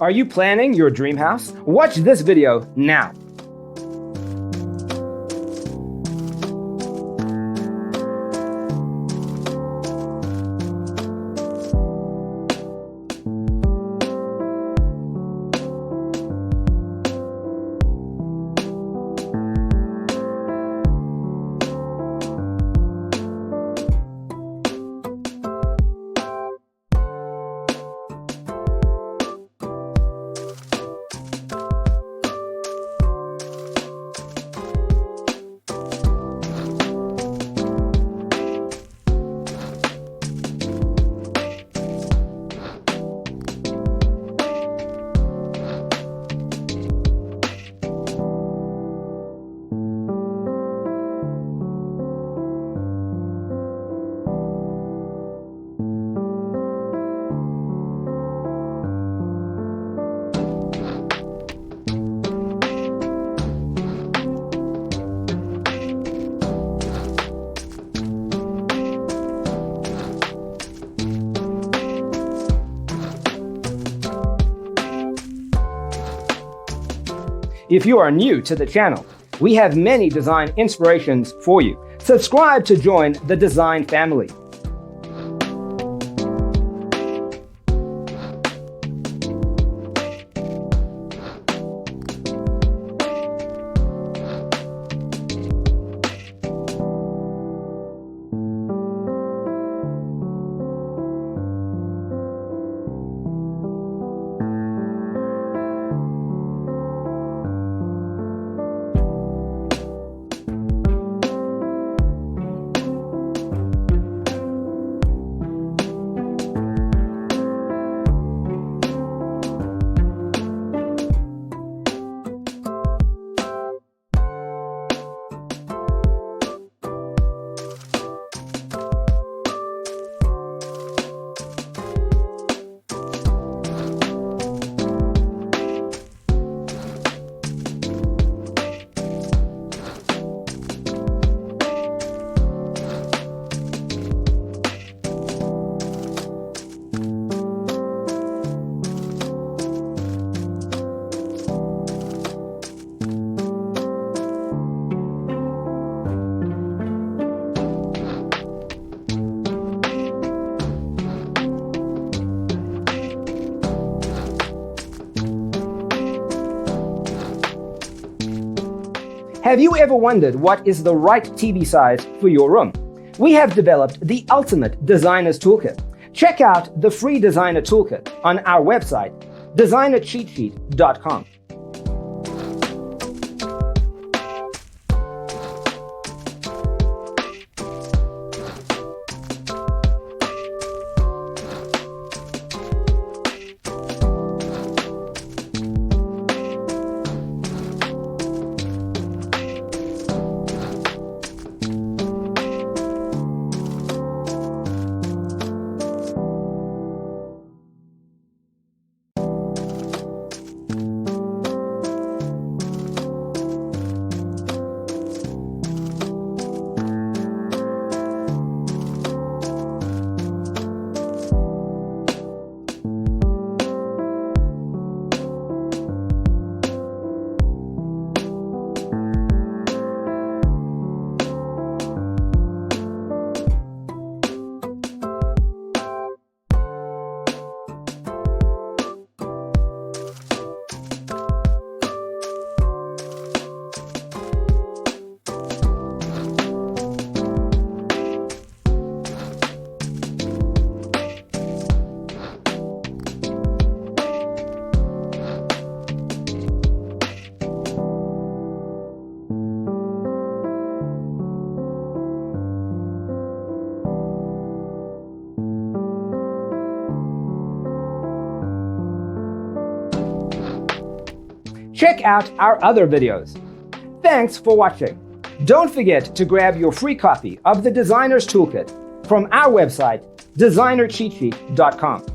Are you planning your dream house? Watch this video now. If you are new to the channel, we have many design inspirations for you. Subscribe to join the design family. Have you ever wondered what is the right TV size for your room? We have developed the ultimate designer's toolkit. Check out the free designer toolkit on our website, designercheatsheet.com. Check out our other videos. Thanks for watching. Don't forget to grab your free copy of the Designer's Toolkit from our website, designercheatsheet.com.